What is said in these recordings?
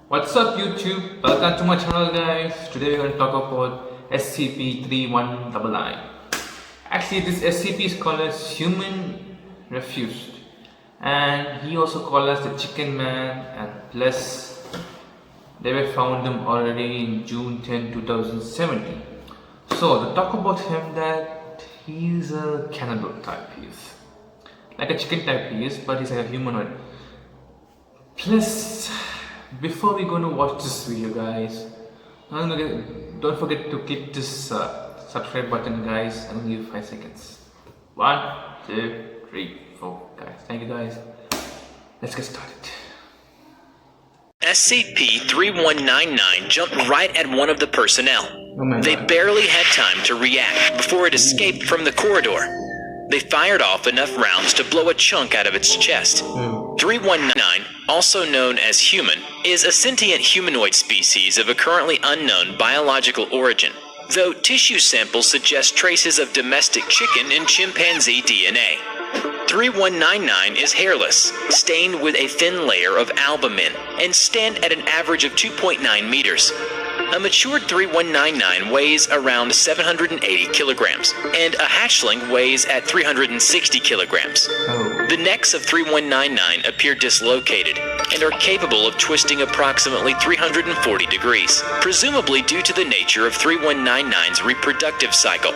What's up YouTube? Welcome to my channel guys. Today we're going to talk about SCP-3199. Actually this SCP is called as Human Refuted, and he also called as the Chicken Man, and plus they were found him already in June 10, 2017. So to talk about him, that he's a cannibal type. He's like a chicken type he is, but he's like a humanoid. Plus, before we're going to watch this video guys, don't forget to click this subscribe button guys. I'm gonna give you 5 seconds. 1, 2, 3, 4 guys. Thank you guys. Let's get started. SCP-3199 jumped right at one of the personnel. They God. barely had time to react before it escaped from the corridor. They fired off enough rounds to blow a chunk out of its chest. 3199, also known as human, is a sentient humanoid species of a currently unknown biological origin, though tissue samples suggest traces of domestic chicken and chimpanzee DNA. 3199 is hairless, stained with a thin layer of albumin, and stand at an average of 2.9 meters. A matured 3199 weighs around 780 kilograms, and a hatchling weighs at 360 kilograms. The necks of 3199 appear dislocated and are capable of twisting approximately 340 degrees, presumably due to the nature of 3199's reproductive cycle.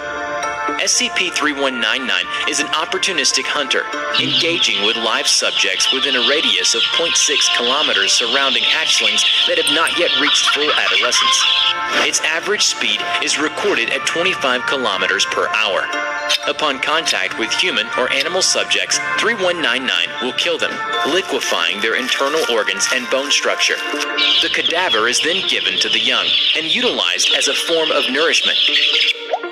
SCP-3199 is an opportunistic hunter, engaging with live subjects within a radius of 0.6 kilometers surrounding hatchlings that have not yet reached full adolescence. Its average speed is recorded at 25 kilometers per hour. Upon contact with human or animal subjects, 3199 will kill them, liquefying their internal organs and bone structure. The cadaver is then given to the young and utilized as a form of nourishment.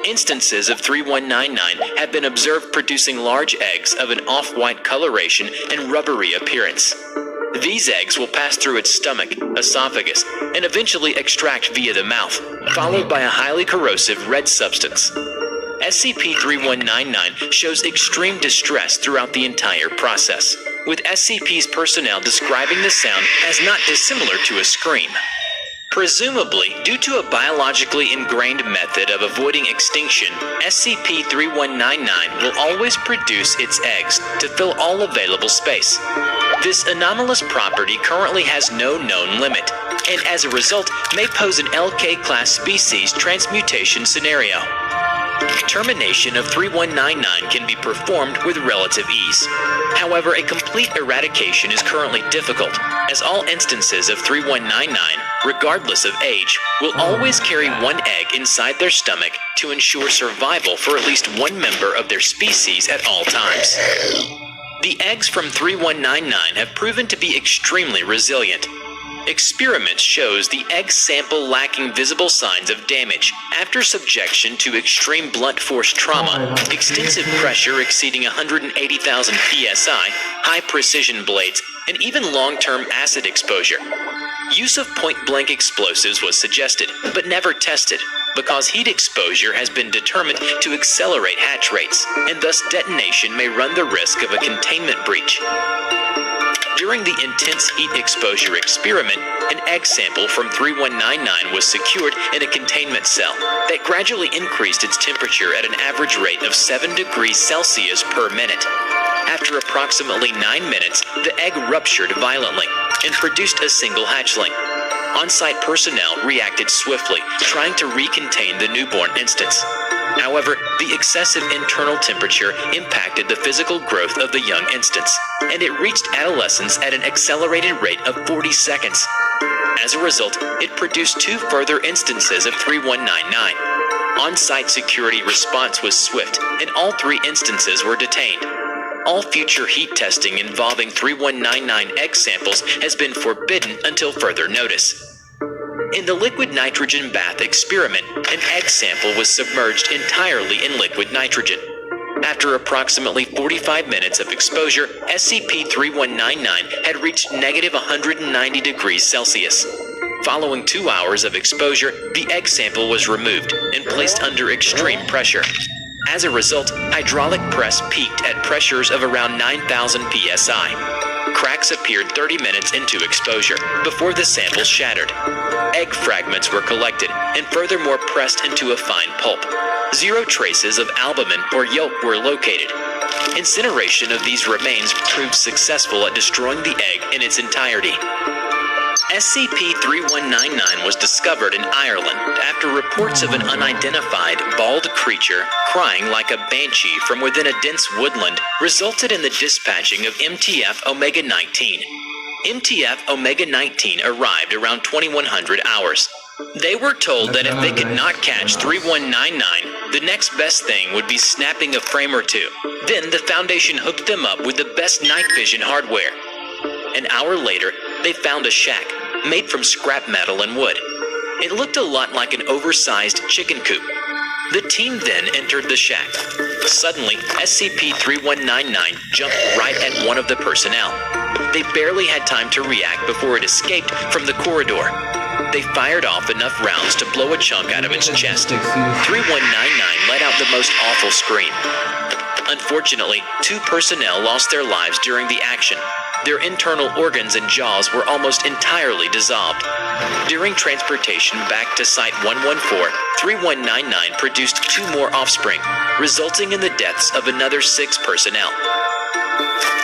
Instances of 3199 have been observed producing large eggs of an off-white coloration and rubbery appearance. These eggs will pass through its stomach, esophagus, and eventually extract via the mouth, followed by a highly corrosive red substance. SCP-3199 shows extreme distress throughout the entire process, with SCP's personnel describing the sound as not dissimilar to a scream. Presumably, due to a biologically ingrained method of avoiding extinction, SCP-3199 will always produce its eggs to fill all available space. This anomalous property currently has no known limit, and as a result may pose an LK-class species transmutation scenario. Termination of 3199 can be performed with relative ease. However, a complete eradication is currently difficult, as all instances of 3199, regardless of age, will always carry one egg inside their stomach to ensure survival for at least one member of their species at all times. The eggs from 3199 have proven to be extremely resilient. Experiments shows the egg sample lacking visible signs of damage after subjection to extreme blunt force trauma, extensive pressure exceeding 180,000 psi, high precision blades, and even long-term acid exposure. Use of point-blank explosives was suggested, but never tested, because heat exposure has been determined to accelerate hatch rates, and thus detonation may run the risk of a containment breach. During the intense heat exposure experiment, an egg sample from 3199 was secured in a containment cell that gradually increased its temperature at an average rate of 7 degrees Celsius per minute. After approximately 9 minutes, the egg ruptured violently and produced a single hatchling. On-site personnel reacted swiftly, trying to recontain the newborn instance. However, the excessive internal temperature impacted the physical growth of the young instance, and it reached adolescence at an accelerated rate of 40 seconds. As a result, it produced 2 further instances of 3199. On-site security response was swift, and all 3 instances were detained. All future heat testing involving 3199 egg samples has been forbidden until further notice. In the liquid nitrogen bath experiment, an egg sample was submerged entirely in liquid nitrogen. After approximately 45 minutes of exposure, SCP-3199 had reached negative 190 degrees Celsius. Following 2 hours of exposure, the egg sample was removed and placed under extreme pressure. As a result, hydraulic press peaked at pressures of around 9,000 psi. Cracks appeared 30 minutes into exposure before the samples shattered. Egg fragments were collected and furthermore pressed into a fine pulp. Zero traces of albumin or yolk were located. Incineration of these remains proved successful at destroying the egg in its entirety. SCP-3199 was discovered in Ireland after reports of an unidentified, bald creature crying like a banshee from within a dense woodland resulted in the dispatching of MTF Omega-19. MTF Omega-19 arrived around 2100 hours. They were told that if they could not catch 3199, the next best thing would be snapping a frame or two. Then the Foundation hooked them up with the best night vision hardware. An hour later, they found a shack made from scrap metal and wood. It looked a lot like an oversized chicken coop. The team then entered the shack. Suddenly, SCP-3199 jumped right at one of the personnel. They barely had time to react before it escaped from the corridor. They fired off enough rounds to blow a chunk out of its chest. 3199 let out the most awful scream. Unfortunately, 2 personnel lost their lives during the action. Their internal organs and jaws were almost entirely dissolved. During transportation back to Site-114, 3199 produced 2 more offspring, resulting in the deaths of another 6 personnel.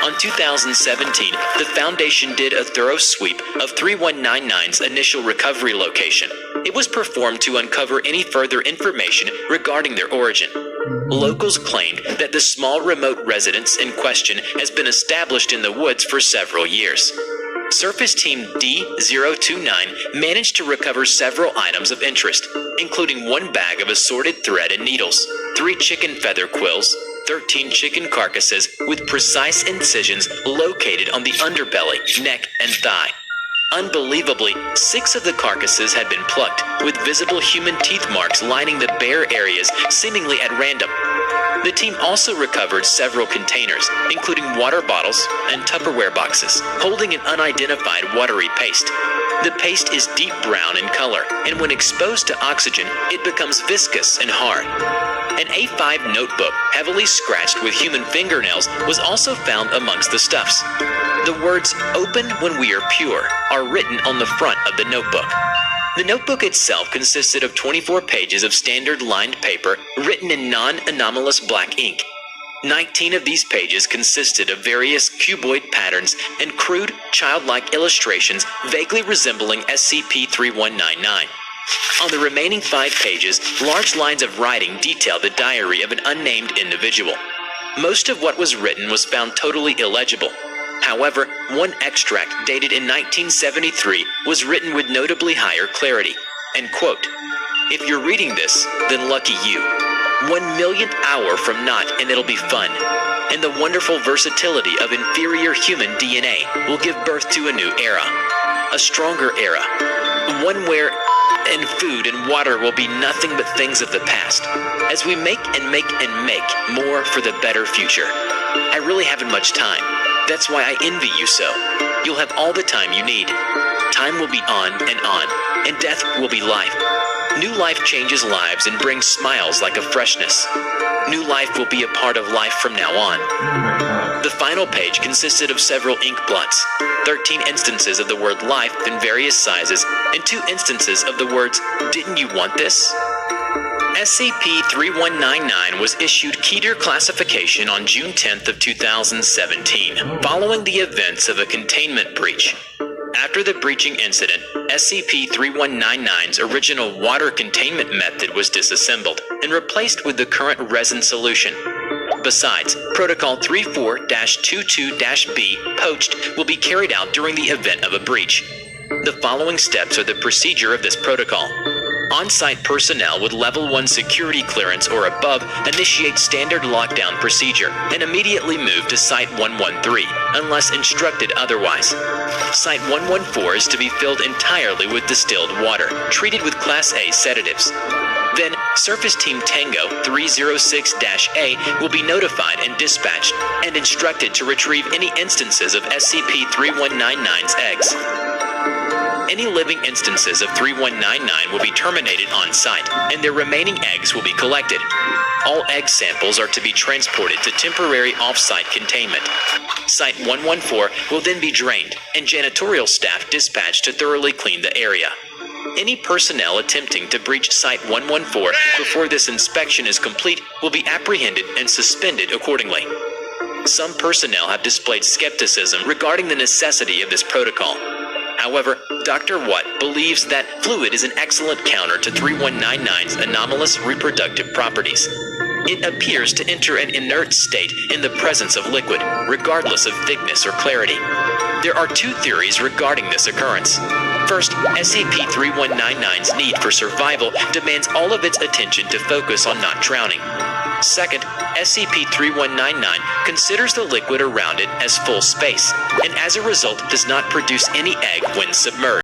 On 2017, the Foundation did a thorough sweep of 3199's initial recovery location. It was performed to uncover any further information regarding their origin. Locals claimed that the small remote residence in question has been established in the woods for several years. Surface Team D-029 managed to recover several items of interest, including 1 bag of assorted thread and needles, 3 chicken feather quills, 13 chicken carcasses with precise incisions located on the underbelly, neck, and thigh. Unbelievably, 6 of the carcasses had been plucked, with visible human teeth marks lining the bare areas seemingly at random. The team also recovered several containers, including water bottles and Tupperware boxes, holding an unidentified watery paste. The paste is deep brown in color, and when exposed to oxygen, it becomes viscous and hard. An A5 notebook, heavily scratched with human fingernails, was also found amongst the stuffs. The words, "Open when we are pure," are written on the front of the notebook. The notebook itself consisted of 24 pages of standard lined paper written in non-anomalous black ink. 19 of these pages consisted of various cuboid patterns and crude, childlike illustrations vaguely resembling SCP-3199. On the remaining 5 pages, large lines of writing detail the diary of an unnamed individual. Most of what was written was found totally illegible. However, one extract dated in 1973 was written with notably higher clarity, and quote, "If you're reading this, then lucky you. 1 millionth hour from not and it'll be fun. And the wonderful versatility of inferior human DNA will give birth to a new era. A stronger era. One where and food and water will be nothing but things of the past, as we make and make and make more for the better future. I really haven't much time. That's why I envy you so. You'll have all the time you need. Time will be on, and death will be life. New life changes lives and brings smiles like a freshness. New life will be a part of life from now on." The final page consisted of several ink blots, 13 instances of the word life in various sizes, and 2 instances of the words, "Didn't you want this?" SCP-3199 was issued Keter classification on June 10th of 2017, following the events of a containment breach. After the breaching incident, SCP-3199's original water containment method was disassembled and replaced with the current resin solution. Besides, Protocol 34-22-B, Poached, will be carried out during the event of a breach. The following steps are the procedure of this protocol. On-site personnel with Level 1 security clearance or above initiate standard lockdown procedure and immediately move to Site-113, unless instructed otherwise. Site-114 is to be filled entirely with distilled water, treated with Class A sedatives. Then, Surface Team Tango 306-A will be notified and dispatched, and instructed to retrieve any instances of SCP-3199's eggs. any living instances of 3199 will be terminated on site, and their remaining eggs will be collected. All egg samples are to be transported to temporary off-site containment. Site 114 will then be drained, and janitorial staff dispatched to thoroughly clean the area. Any personnel attempting to breach Site 114 before this inspection is complete will be apprehended and suspended accordingly. Some personnel have displayed skepticism regarding the necessity of this protocol. However, Dr. Watt believes that fluid is an excellent counter to 3199's anomalous reproductive properties. It appears to enter an inert state in the presence of liquid, regardless of thickness or clarity. There are two theories regarding this occurrence. First, SCP-3199's need for survival demands all of its attention to focus on not drowning. Second, SCP-3199 considers the liquid around it as full space, and as a result does not produce any egg when submerged.